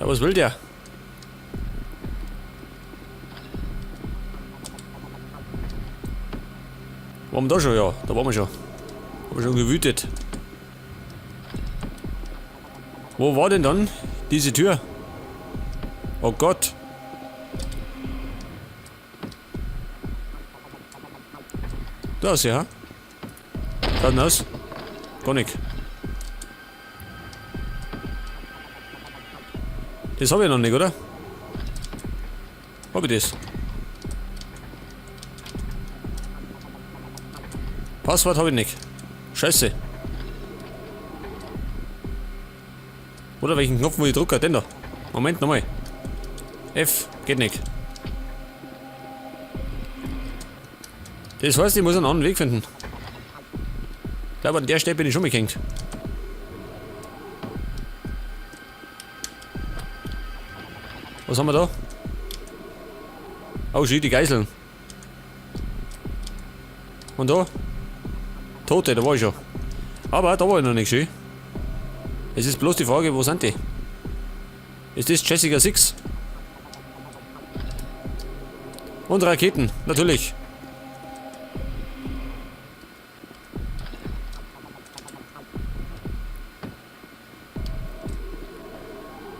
Ja, was will der? Waren wir da schon? Ja, da waren wir schon. Haben wir schon gewütet. Wo war denn dann diese Tür? Oh Gott. Da ist sie, ha? Schaut denn aus? Gar nicht. Das habe ich noch nicht, oder? Hab ich das? Passwort habe ich nicht. Scheiße. Oder welchen Knopf muss ich drücken? Den da. Moment nochmal. F. Geht nicht. Das heißt, ich muss einen anderen Weg finden. Ich glaube, an der Stelle bin ich schon gehängt. Was haben wir da? Oh, shit, die Geiseln. Und da? Tote, da war ich schon. Aber da war ich noch nicht schön. Es ist bloß die Frage, wo sind die? Ist das Jessica 6? Und Raketen, natürlich.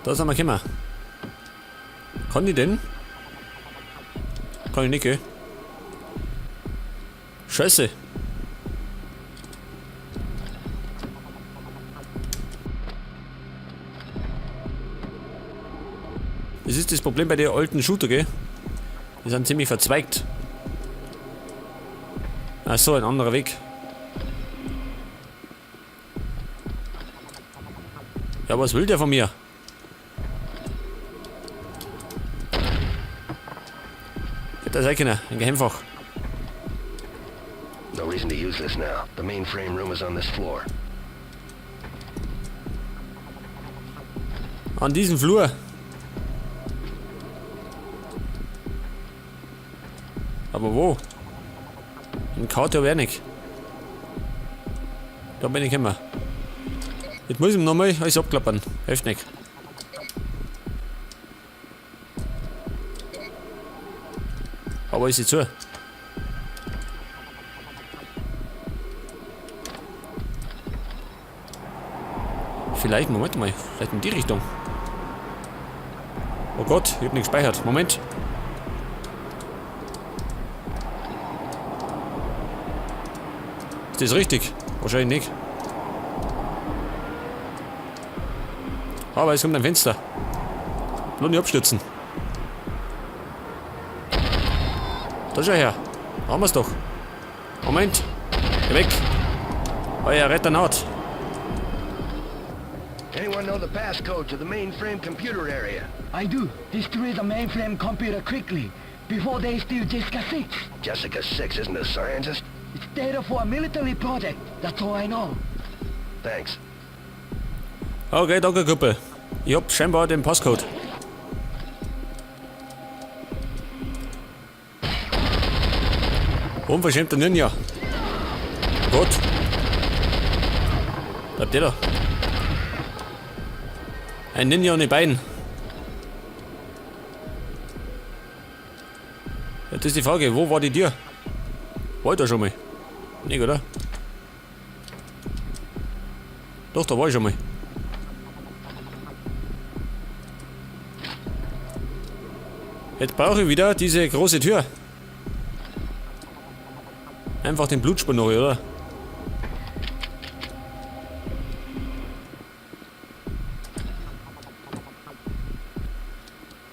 Da sind wir gekommen. Kann ich denn? Kann ich nicht, gell? Scheiße. Das ist das Problem bei den alten Shooter, gell? Die sind ziemlich verzweigt. Ach so, ein anderer Weg. Ja, was will der von mir? Hätte er sein können, ein Geheimfach. No reason to use this now. The mainframe room is on this floor. An diesem Flur. Aber wo? Im Karte aber auch nicht. Da bin ich immer. Jetzt muss ich ihm nochmal alles abklappern. Hilft nicht. Aber ist sie zu? Vielleicht, Moment mal, vielleicht in die Richtung. Oh Gott, ich hab nicht gespeichert. Moment. Ist das richtig? Wahrscheinlich nicht. Aber es kommt ein Fenster. Bloß nicht abstürzen. Da schau her. Haben wir's doch. Moment. Geh weg. Euer Retternaut. Anyone know the passcode to the mainframe computer area? I do. Destroy the mainframe computer quickly, before they steal Jessica 6. Jessica 6 isn't a scientist. It's data for a military project, that's all I know. Thanks. Okay, danke Kumpel. Ich hab scheinbar den Passcode. Unverschämter Ninja. Oh Gott. Bleibt der da? Ein Ninja ohne Bein. Jetzt ist die Frage, wo war die Tür? War ich da schon mal? Nicht, oder? Doch, da war ich schon mal. Jetzt brauche ich wieder diese große Tür. Einfach den Blutspur noch, oder?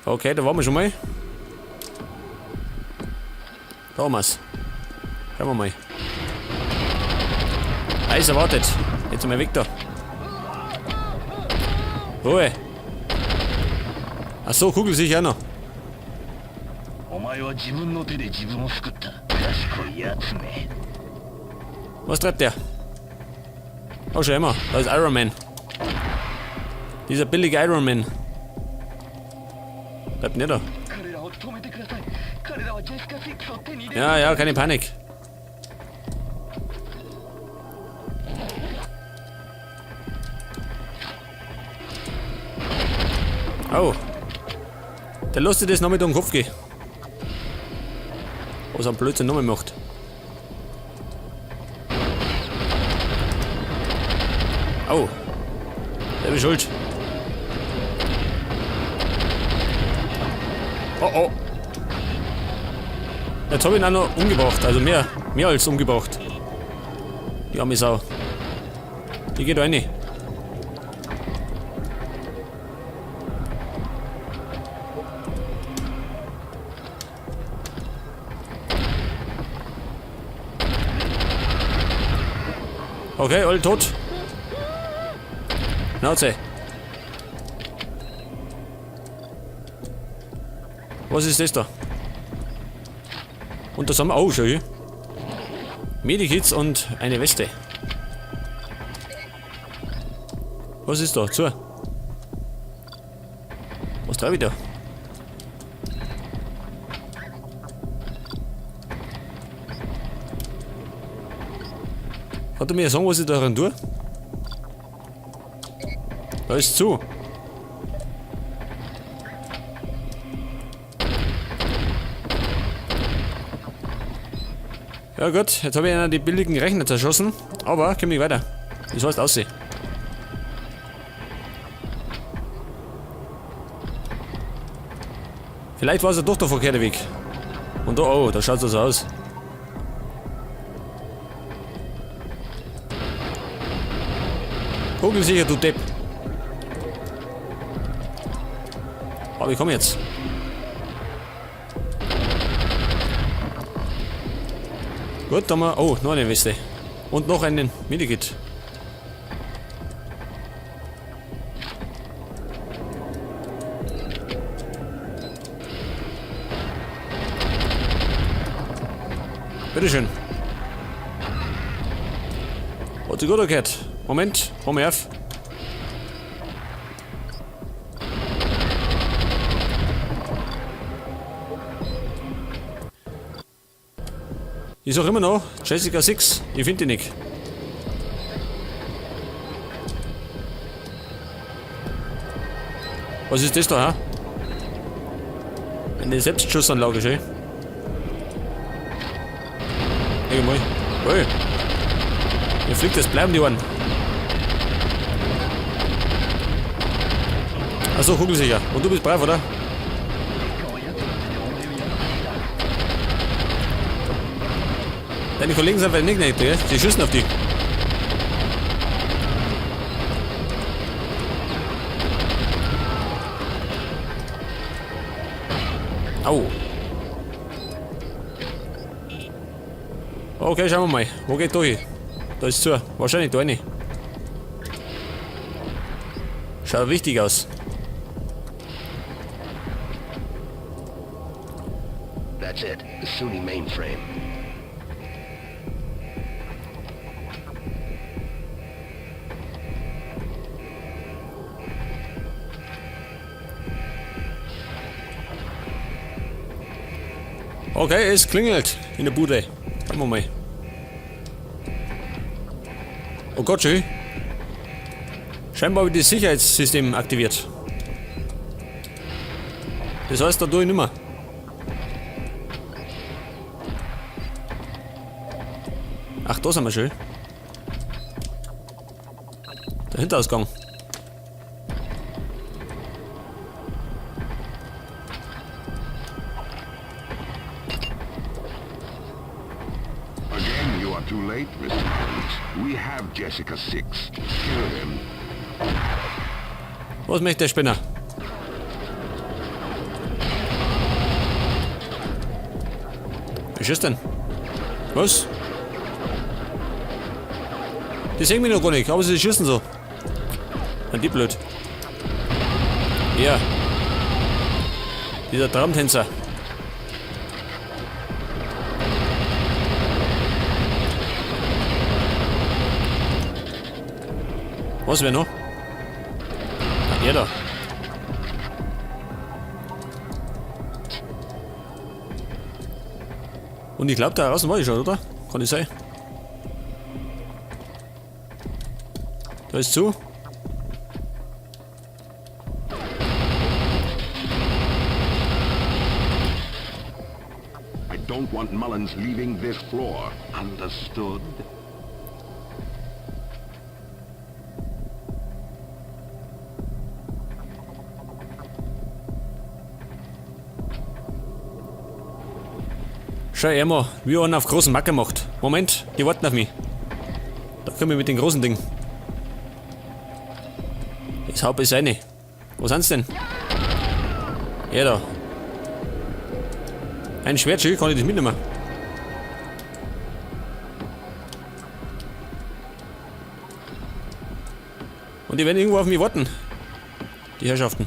Okay, da waren wir schon mal. Da haben wir's. Schauen wir mal. Eis erwartet. Jetzt sind wir weg da. Ruhe. Achso, kugel sich auch noch. Was treibt der? Oh, schau immer. Da ist Iron Man. Dieser billige Iron Man. Bleibt nicht da. Ja, ja, keine Panik. Oh. Der lässt sich das noch mit um den Kopf gehen. Was er Blödsinn nochmal macht. Oh. Der ist schuld. Oh oh. Jetzt habe ich ihn auch noch umgebracht. Also mehr als umgebracht. Die arme Sau. Die geht rein. Okay, alle tot. Schnauze. Was ist das da? Und das haben wir auch schon hier. Medikits und eine Weste. Was ist da? Zu. Was treibe ich da? Hat er mir sagen, was ich daran tue? Da ist zu. Ja gut, jetzt habe ich einer die billigen Rechner zerschossen, aber komm nicht weiter. Wie soll es aussehen? Vielleicht war es ja doch der verkehrte Weg. Und da, oh, da schaut es so aus. Kugelsicher, du Depp. Aber ich komme jetzt. Gut, da haben wir... Oh, noch eine Weste. Und noch einen Medikit. Bitteschön. Hat sich gut angehört. Moment, hör mal auf. Ich sag immer noch, Jessica 6, ich finde die nicht. Was ist das da, ha? Eine Selbstschussanlage, schön. Hey, mal. Hey. Hier fliegt das Bleiben die Ohren. Achso, kugelsicher. Und du bist brav, oder? Deine Kollegen sind nicht nett, gell? Die schießen auf dich. Au. Okay, schauen wir mal. Wo geht durch? Da ist zu. Wahrscheinlich da rein. Schaut richtig aus. That's it. The SUNY mainframe. Okay, es klingelt in der Bude. Schauen wir mal. Oh Gott, schön. Scheinbar wird das Sicherheitssystem aktiviert. Das heißt, da tue ich nicht mehr. Ach, da sind wir schön. Der Hinterausgang. Again, you are too late, Mr. Holmes. We have Jessica 6. Kill him. Was möchte der Spinner? Was ist denn? Was? Die sehen mich noch gar nicht, aber sie schießen so. Und die blöd. Ja. Dieser Traumtänzer. Was wäre noch? Ah, der da. Und ich glaube, da draußen war ich schon, oder? Kann ich sein. Da ist zu. don't want Mullins leaving this floor. Understood? Schau immer, wie einer auf großen Macke macht. Moment, die warten auf mich. Da komme ich mit den großen Ding. Das Haupt ist eine. Wo sind's denn? Ja, da. Ein Schwertschild, kann ich das mitnehmen? Und die werden irgendwo auf mich warten. Die Herrschaften.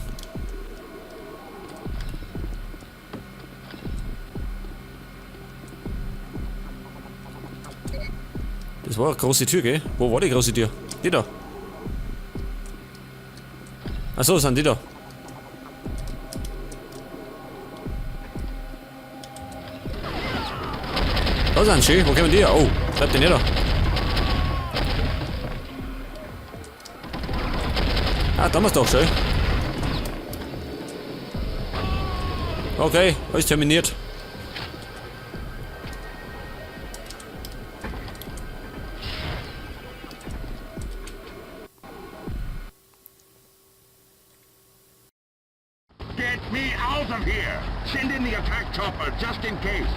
Das war eine große Tür, gell? Wo war die große Tür? Die da. Achso, sind die da. Da sind sie. Wo kommen die her? Oh, bleibt denn nicht da? Ah, da haben wir's doch schon. Okay, alles terminiert. Get me out of here! Send in the attack chopper, just in case.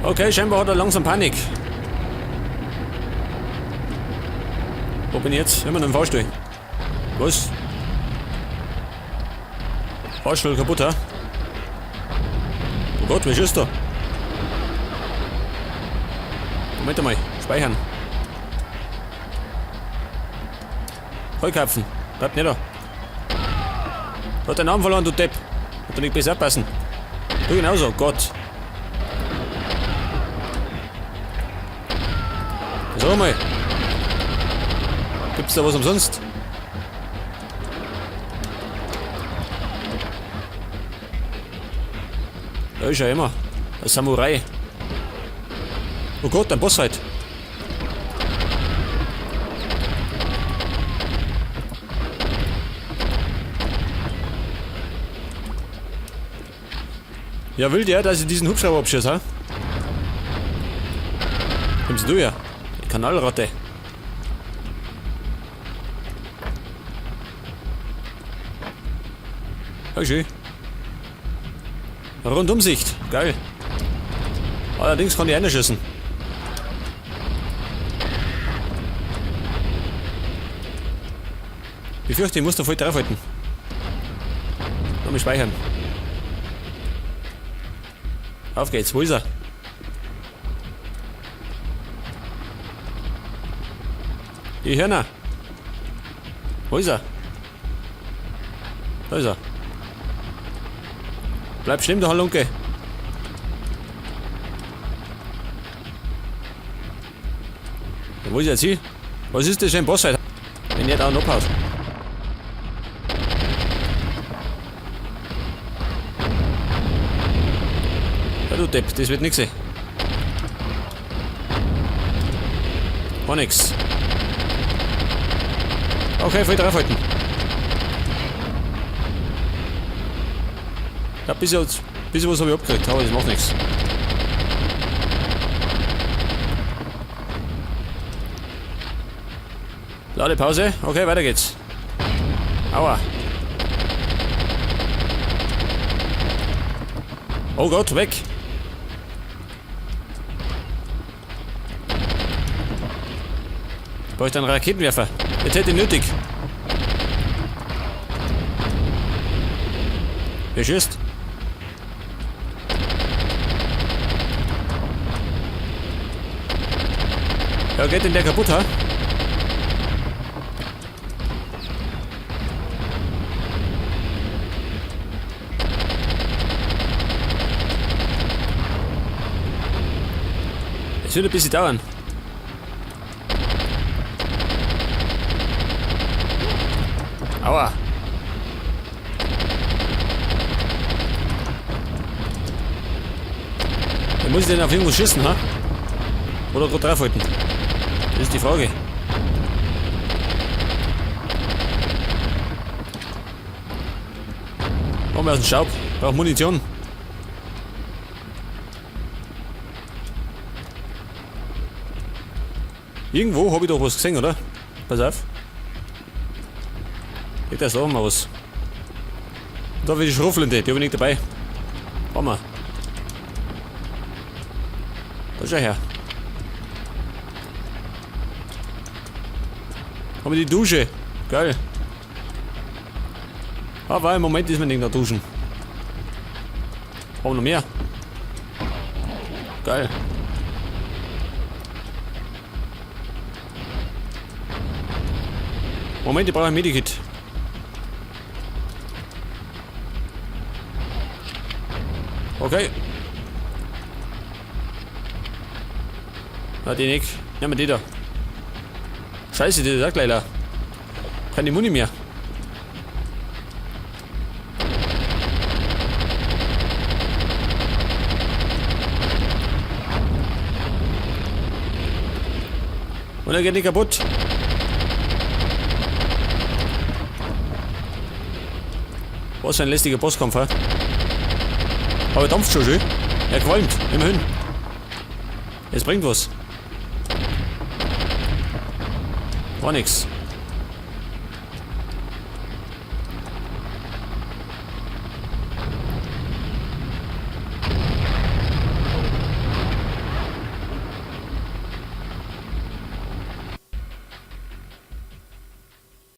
Okay, scheinbar hat er langsam Panik. Wo bin ich jetzt? Immer noch im Fahrstuhl. Was? Fahrstuhl kaputt, ha? Oh Gott, wer ist da? Moment einmal, speichern. Vollkapfen, bleibt nicht da. Du hast deinen Namen verloren, du Depp. Hat er nicht besser abpassen. Du genauso, Gott. Sag mal. Gibt's da was umsonst? Da ist er immer. Ein Samurai. Oh Gott, ein Bossfight. Ja, will der, dass ich diesen Hubschrauber abschieße, ha? Kommst du ja? Die Kanalratte. Ja, schön. Rundumsicht. Geil. Allerdings kann ich einschießen. Ich fürchte, ich muss da voll draufhalten. Nochmal speichern. Auf geht's, wo ist er? Die Hörner. Wo ist er? Da ist er. Bleib stehen, du Halunke. Ja, wo ist er jetzt hier? Was ist das für ein Bossfight? Wenn ihr da noch abhaut. Ja, du Depp, das wird nix. War nix. Okay, voll draufhalten. Ja, bisschen was habe ich abgekriegt, aber das macht nichts. Ladepause, okay, weiter geht's. Aua. Oh Gott, weg. Ich bräuchte einen Raketenwerfer. Jetzt hätte ich nötig. Wer schießt? Ja, geht denn der kaputt, ha? Es wird ein bisschen dauern. Aua. Da muss ich denn auf irgendwo schießen, ha? Oder gerade draufhalten? Das ist die Frage. Machen wir aus dem Staub. Braucht Munition. Irgendwo habe ich doch was gesehen, oder? Pass auf. Ich da sagen mal was. Da will ich Schruffelnde, die habe ich nicht dabei. Hammer. Da schau her. Haben wir die Dusche. Geil. Aber im Moment ist man nicht nach Duschen. Haben wir noch mehr? Geil. Moment, ich brauche ein Medikit. Okay. Na, die nicht. Nehmen wir die da. Scheiße, die ist auch gleich leer. Keine Muni mehr. Und er geht nicht kaputt. Was für ein lästiger Bosskampf, hä? Aber er dampft schon schön. Er qualmt, immerhin. Es bringt was. War nix.